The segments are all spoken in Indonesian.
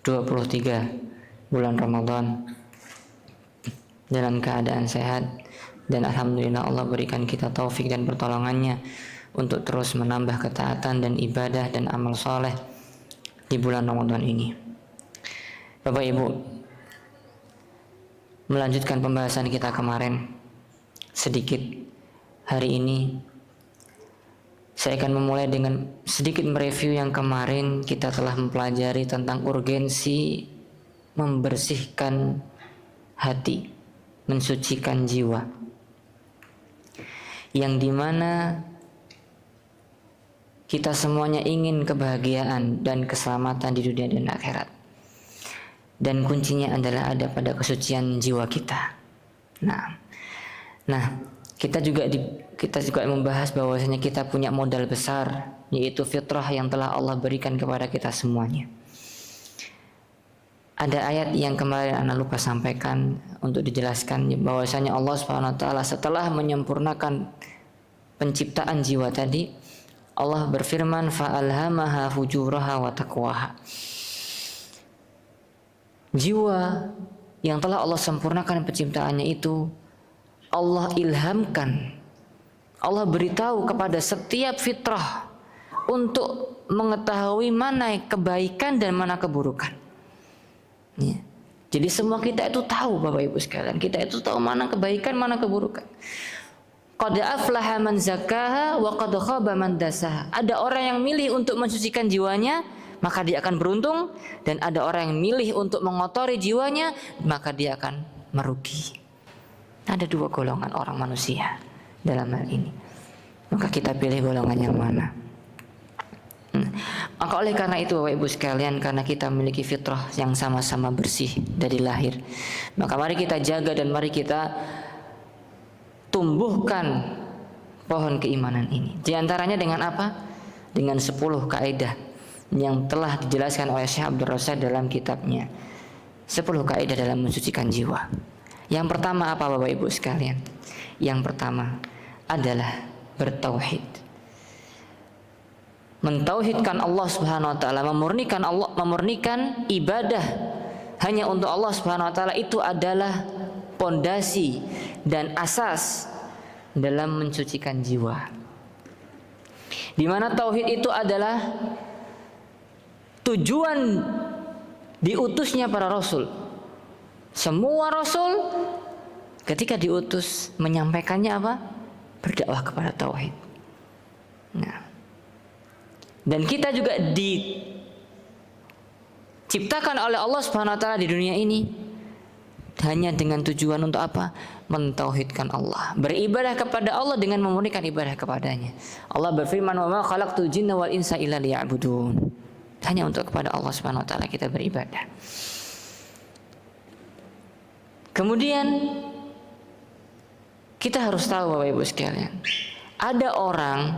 23 bulan Ramadan dalam keadaan sehat, dan alhamdulillah Allah berikan kita taufik dan pertolongannya untuk terus menambah ketaatan dan ibadah dan amal soleh di bulan Ramadan ini. Bapak Ibu, melanjutkan pembahasan kita kemarin sedikit, hari ini saya akan memulai dengan sedikit mereview yang kemarin kita telah mempelajari tentang urgensi membersihkan hati, mensucikan jiwa, yang dimana kita semuanya ingin kebahagiaan dan keselamatan di dunia dan akhirat, dan kuncinya adalah ada pada kesucian jiwa kita. Nah, kita juga membahas bahwasanya kita punya modal besar, yaitu fitrah yang telah Allah berikan kepada kita semuanya. Ada ayat yang kemarin Ana lupa sampaikan untuk dijelaskan, bahwasanya Allah Subhanahu wa taala setelah menyempurnakan penciptaan jiwa tadi, Allah berfirman, fa'alhamaha fujuraha wa taqwaha. Jiwa yang telah Allah sempurnakan penciptaannya itu, Allah ilhamkan, Allah beritahu kepada setiap fitrah untuk mengetahui mana kebaikan dan mana keburukan. Ya. Jadi semua kita itu tahu, Bapak Ibu sekalian, kita itu tahu mana kebaikan, mana keburukan. Qad aflaha man zakkaha wa qad khaba man dasaha. Ada orang yang milih untuk mensucikan jiwanya, maka dia akan beruntung, dan ada orang yang milih untuk mengotori jiwanya, maka dia akan merugi. Ada dua golongan orang manusia dalam hal ini. Maka kita pilih golongan yang mana? Maka oleh karena itu Bapak Ibu sekalian, karena kita memiliki fitrah yang sama-sama bersih dari lahir, maka mari kita jaga dan mari kita tumbuhkan pohon keimanan ini. Di antaranya dengan apa? Dengan 10 kaidah yang telah dijelaskan oleh Syekh Abdul Rasyad dalam kitabnya 10 kaidah dalam mensucikan jiwa. Yang pertama apa Bapak Ibu sekalian? Yang pertama adalah bertauhid. Mentauhidkan Allah Subhanahu wa taala, memurnikan ibadah hanya untuk Allah Subhanahu wa taala, itu adalah pondasi dan asas dalam mensucikan jiwa. Di mana tauhid itu adalah tujuan diutusnya para rasul. Semua rasul ketika diutus menyampaikannya apa? Berdakwah kepada tauhid. Nah, dan kita juga diciptakan oleh Allah Subhanahu wa taala di dunia ini hanya dengan tujuan untuk apa? Mentauhidkan Allah, beribadah kepada Allah dengan memurnikan ibadah kepadanya. Allah berfirman, "Wa ma khalaqtul jinna wal insa illa liya'budun." Hanya untuk kepada Allah Subhanahu wa taala kita beribadah. Kemudian kita harus tahu Bapak Ibu sekalian, ada orang,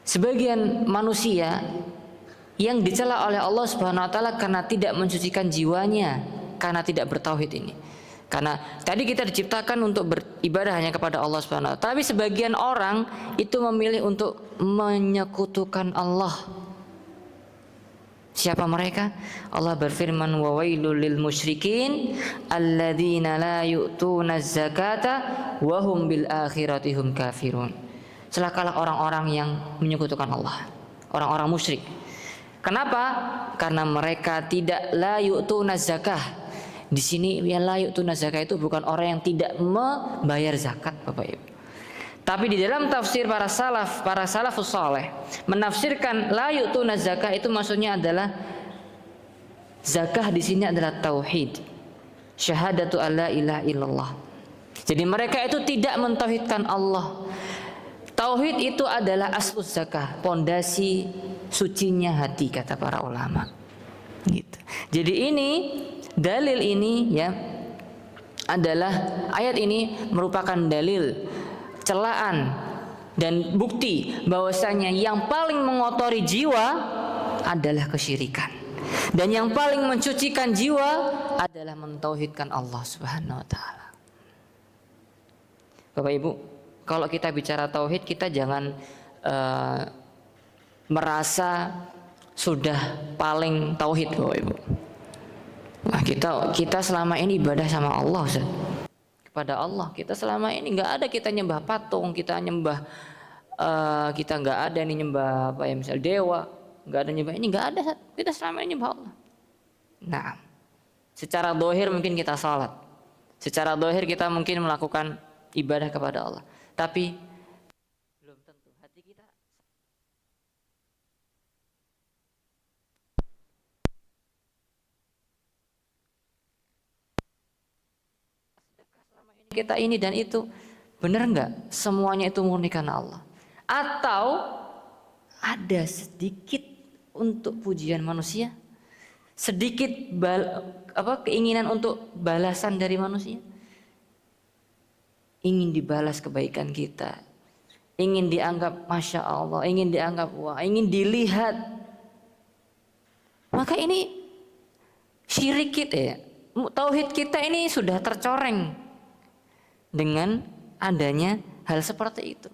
sebagian manusia yang dicela oleh Allah Subhanahu wa taala karena tidak mensucikan jiwanya, karena tidak bertauhid ini. Karena tadi kita diciptakan untuk beribadah hanya kepada Allah Subhanahu wa taala, tapi sebagian orang itu memilih untuk menyekutukan Allah. Siapa mereka? Allah berfirman, wa wailul lil musyrikin alladzina la yu'tuna zakata wa hum bil akhirati hum kafirun. Celakalah orang-orang yang menyekutukan Allah, orang-orang musyrik. Kenapa? Karena mereka tidak la yu'tuna zakah. Di sini ya la yu'tuna zakah itu bukan orang yang tidak membayar zakat, Bapak Ibu. Tapi di dalam tafsir para salafus saleh menafsirkan la yu'tuna zakah itu maksudnya adalah zakah di sini adalah tauhid, syahadatu alla ilaha illallah. Jadi mereka itu tidak mentauhidkan Allah. Tauhid itu adalah aslus zakah, pondasi sucinya hati kata para ulama. Gitu. Jadi ini dalil ini ya adalah ayat ini merupakan dalil celaan dan bukti bahwasanya yang paling mengotori jiwa adalah kesyirikan, dan yang paling mensucikan jiwa adalah mentauhidkan Allah Subhanahu wa taala. Bapak Ibu, kalau kita bicara tauhid, kita jangan merasa sudah paling tauhid Bapak Ibu. Nah, kita selama ini ibadah sama Allah, Ustaz. Kepada Allah kita selama ini nggak ada kita nyembah patung, kita nyembah kita nggak ada nih nyembah apa ya, misal dewa, nggak ada nyembah ini, nggak ada. Kita selama ini nyembah Allah. Nah, secara dohir mungkin kita salat, secara dohir kita mungkin melakukan ibadah kepada Allah, tapi belum tentu hati kita selama ini kita ini dan itu benar nggak semuanya itu murni karena Allah, atau ada sedikit untuk pujian manusia, sedikit keinginan untuk balasan dari manusia, ingin dibalas kebaikan kita, ingin dianggap masya Allah, ingin dianggap wah, ingin dilihat, maka ini syirik kita ya, tauhid kita ini sudah tercoreng dengan adanya hal seperti itu.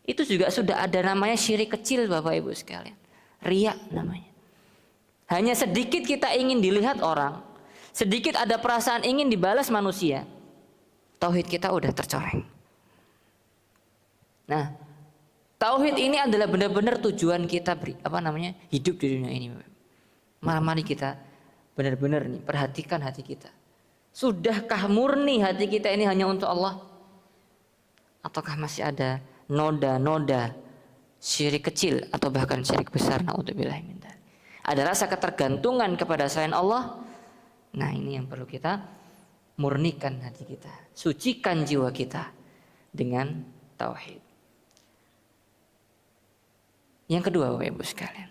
Itu juga sudah ada namanya syirik kecil Bapak Ibu sekalian, riya namanya. Hanya sedikit kita ingin dilihat orang, sedikit ada perasaan ingin dibalas manusia, tauhid kita udah tercoreng. Nah, tauhid ini adalah benar-benar tujuan kita hidup di dunia ini. Mari kita benar-benar nih perhatikan hati kita. Sudahkah murni hati kita ini hanya untuk Allah? Ataukah masih ada noda-noda syirik kecil atau bahkan syirik besar? Naudzubillah min dzalik. Ada rasa ketergantungan kepada selain Allah. Nah, ini yang perlu kita murnikan hati kita, sucikan jiwa kita dengan tauhid. Yang kedua Bapak Ibu sekalian,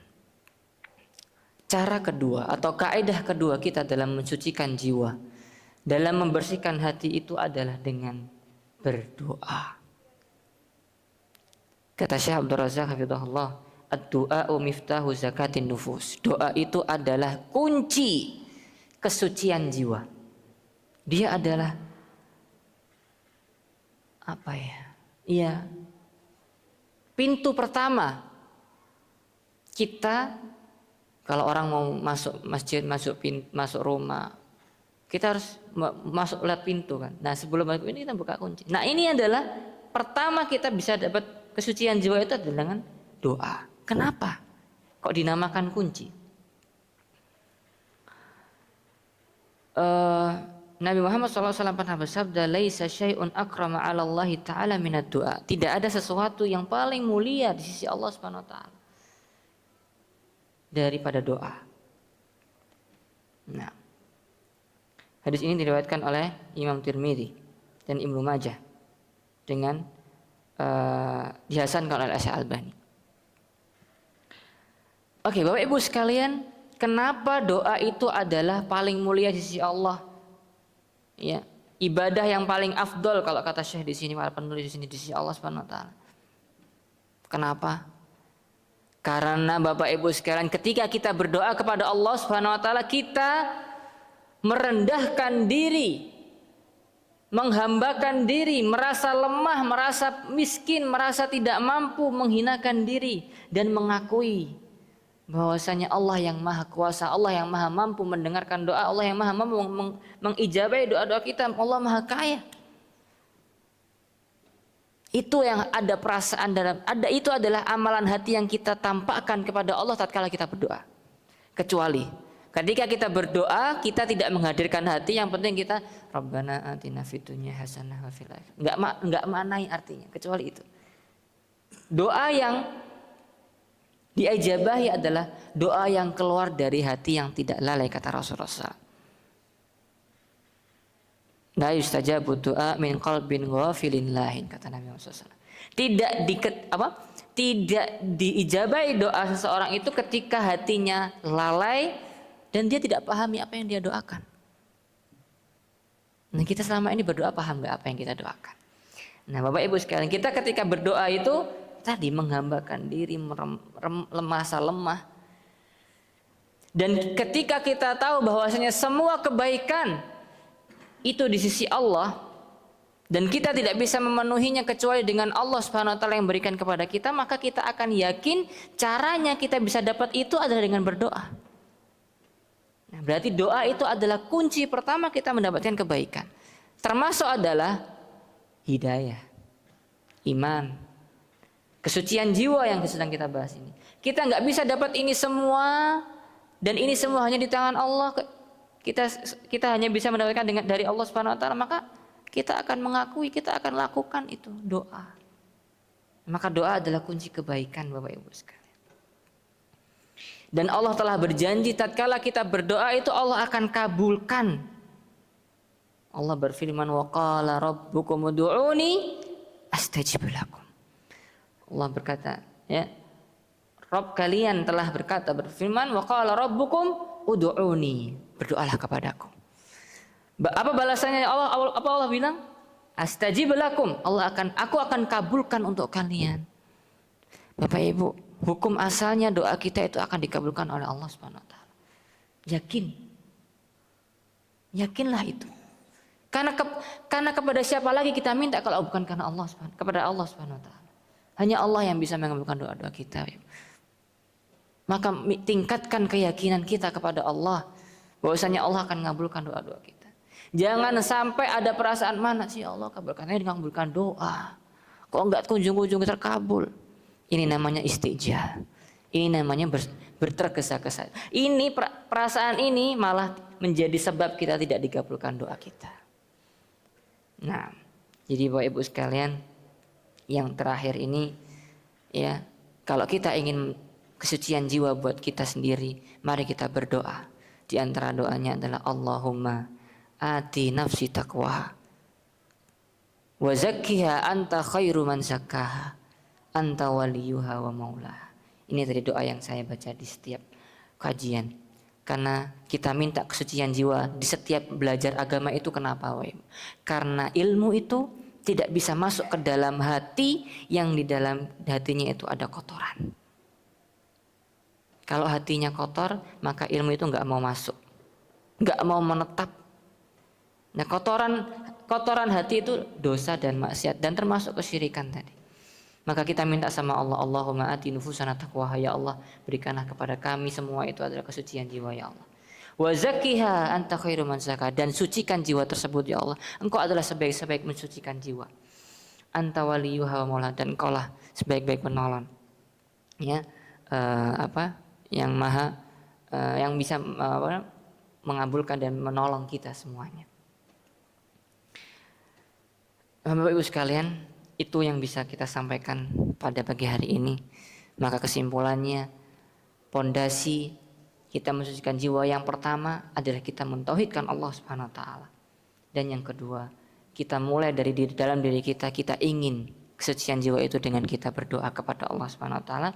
cara kedua atau kaidah kedua kita dalam mensucikan jiwa, dalam membersihkan hati itu adalah dengan berdoa. Kata Syekh Abdul Razak hafizahullah, ad-du'a'u miftahu zakatin nufus. Doa itu adalah kunci kesucian jiwa. Dia adalah pintu pertama kita. Kalau orang mau masuk masjid, masuk rumah, kita harus masuk lewat pintu kan. Nah, sebelum masuk ini kita buka kunci. Nah, ini adalah pertama kita bisa dapat kesucian jiwa itu adalah dengan doa. Kenapa? Kok dinamakan kunci? Nabi Muhammad SAW pernah bersabda, "Laisa syai'un akrama 'ala Allah Ta'ala minad du'a." Tidak ada sesuatu yang paling mulia di sisi Allah Subhanahu wa taala daripada doa. Nah, hadis ini diriwayatkan oleh Imam Tirmidzi dan Ibnu Majah dengan dihasankan oleh Syekh Albani. Oke, Bapak Ibu sekalian, kenapa doa itu adalah paling mulia di sisi Allah? Ya, ibadah yang paling afdol kalau kata Syekh di sini, para penulis di sini, di sisi Allah Subhanahu wa taala. Kenapa? Karena Bapak Ibu sekalian, ketika kita berdoa kepada Allah Subhanahu wa taala, kita merendahkan diri, menghambakan diri, merasa lemah, merasa miskin, merasa tidak mampu, menghinakan diri dan mengakui bahwasanya Allah yang maha kuasa, Allah yang maha mampu mendengarkan doa, Allah yang maha mampu mengijabahi doa-doa kita, Allah maha kaya. Itu yang ada perasaan itu adalah amalan hati yang kita tampakkan kepada Allah tatkala kita berdoa. Kecuali ketika kita berdoa, kita tidak menghadirkan hati, yang penting kita Rabbana atina fid dunya hasanah wa fil akhirah. Enggak maknai artinya kecuali itu. Doa yang diijabahi adalah doa yang keluar dari hati yang tidak lalai, kata Rasulullah. La yustajabu du'a min qalbin ghafilin lahin, kata Nabi Muhammad SAW. Tidak diijabahi doa seseorang itu ketika hatinya lalai dan dia tidak pahami apa yang dia doakan. Nah, kita selama ini berdoa paham nggak apa yang kita doakan? Nah, Bapak Ibu sekalian, kita ketika berdoa itu tadi menghambakan diri, merasa lemah. Dan ketika kita tahu bahwasanya semua kebaikan itu di sisi Allah, dan kita tidak bisa memenuhinya kecuali dengan Allah Subhanahu wa taala yang berikan kepada kita, maka kita akan yakin caranya kita bisa dapat itu adalah dengan berdoa. Nah, berarti doa itu adalah kunci pertama kita mendapatkan kebaikan. Termasuk adalah hidayah, iman, kesucian jiwa yang sedang kita bahas ini. Kita nggak bisa dapat ini semua, dan ini semua hanya di tangan Allah. Kita hanya bisa mendapatkan dari Allah Subhanahu wa taala, maka kita akan mengakui, kita akan lakukan itu doa. Maka doa adalah kunci kebaikan, Bapak Ibu sekalian. Dan Allah telah berjanji tatkala kita berdoa itu Allah akan kabulkan. Allah berfirman, wa qala rabbukum ud'uni astajib lakum. Allah berkata, ya, Rabb kalian telah berkata, berfirman, wa qala rabbukum ud'uni, berdoalah kepadaku. Apa balasannya Allah? Apa Allah bilang? Astajib lakum. Aku akan kabulkan untuk kalian. Bapak Ibu, hukum asalnya doa kita itu akan dikabulkan oleh Allah Subhanahu wa taala. Yakin. Yakinlah itu. Karena kepada siapa lagi kita minta kalau bukan karena Allah kepada Allah Subhanahu wa taala. Hanya Allah yang bisa mengabulkan doa-doa kita. Maka tingkatkan keyakinan kita kepada Allah bahwasanya Allah akan mengabulkan doa-doa kita. Jangan sampai ada perasaan, mana sih Allah kabulkannya dengan mengabulkan doa, kok enggak kunjung-kunjung terkabul. Ini namanya istijal. Ini namanya bertergesa-gesa. Ini perasaan ini malah menjadi sebab kita tidak dikabulkan doa kita. Nah, jadi Bapak Ibu sekalian, yang terakhir ini, ya, kalau kita ingin kesucian jiwa buat kita sendiri, mari kita berdoa. Di antara doanya adalah Allahumma ati nafsi taqwa wa zakkiha anta khairu man zakkaha anta waliyuha wa maulaha. Ini tadi doa yang saya baca di setiap kajian. Karena kita minta kesucian jiwa di setiap belajar agama itu. Kenapa? Karena ilmu itu tidak bisa masuk ke dalam hati yang di dalam hatinya itu ada kotoran. Kalau hatinya kotor, maka ilmu itu nggak mau masuk, nggak mau menetap. Nah, kotoran hati itu dosa dan maksiat dan termasuk kesyirikan tadi. Maka kita minta sama Allah, Allahumma ati nufusana taqwaha, ya Allah, berikanlah kepada kami semua itu adalah kesucian jiwa, ya Allah. Wa zakkiha anta khairu man zakka, dan sucikan jiwa tersebut, ya Allah. Engkau adalah sebaik-baik mensucikan jiwa. Anta waliyuha wa maula, dan engkau lah sebaik-baik penolong. Ya, yang maha yang bisa mengabulkan dan menolong kita semuanya. Bapak Ibu sekalian, itu yang bisa kita sampaikan pada pagi hari ini. Maka kesimpulannya, pondasi kita mensucikan jiwa yang pertama adalah kita mentauhidkan Allah Subhanahu wa taala. Dan yang kedua, kita mulai dari dalam diri kita ingin kesucian jiwa itu dengan kita berdoa kepada Allah Subhanahu wa taala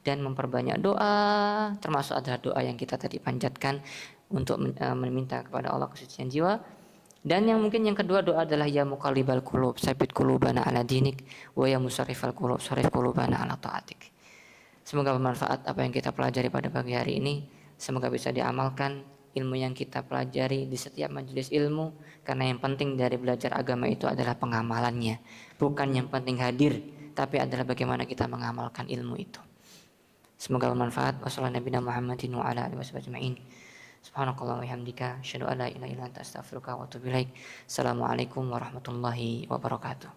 dan memperbanyak doa, termasuk adalah doa yang kita tadi panjatkan untuk meminta kepada Allah kesucian jiwa. Dan yang kedua doa adalah ya muqallibal qulub tsabit qulubana ala dinik wa ya musarrifal qulub sarrif qulubana ala taatik. Semoga bermanfaat apa yang kita pelajari pada pagi hari ini. Semoga bisa diamalkan ilmu yang kita pelajari di setiap majelis ilmu, karena yang penting dari belajar agama itu adalah pengamalannya. Bukan yang penting hadir, tapi adalah bagaimana kita mengamalkan ilmu itu. Semoga bermanfaat. Wassalamualaikum warahmatullahi wabarakatuh. Subhanakallah wa bihamdika asyhadu an la ilaha illa anta astaghfiruka wa atubu ilaik. Assalamualaikum warahmatullahi wabarakatuh.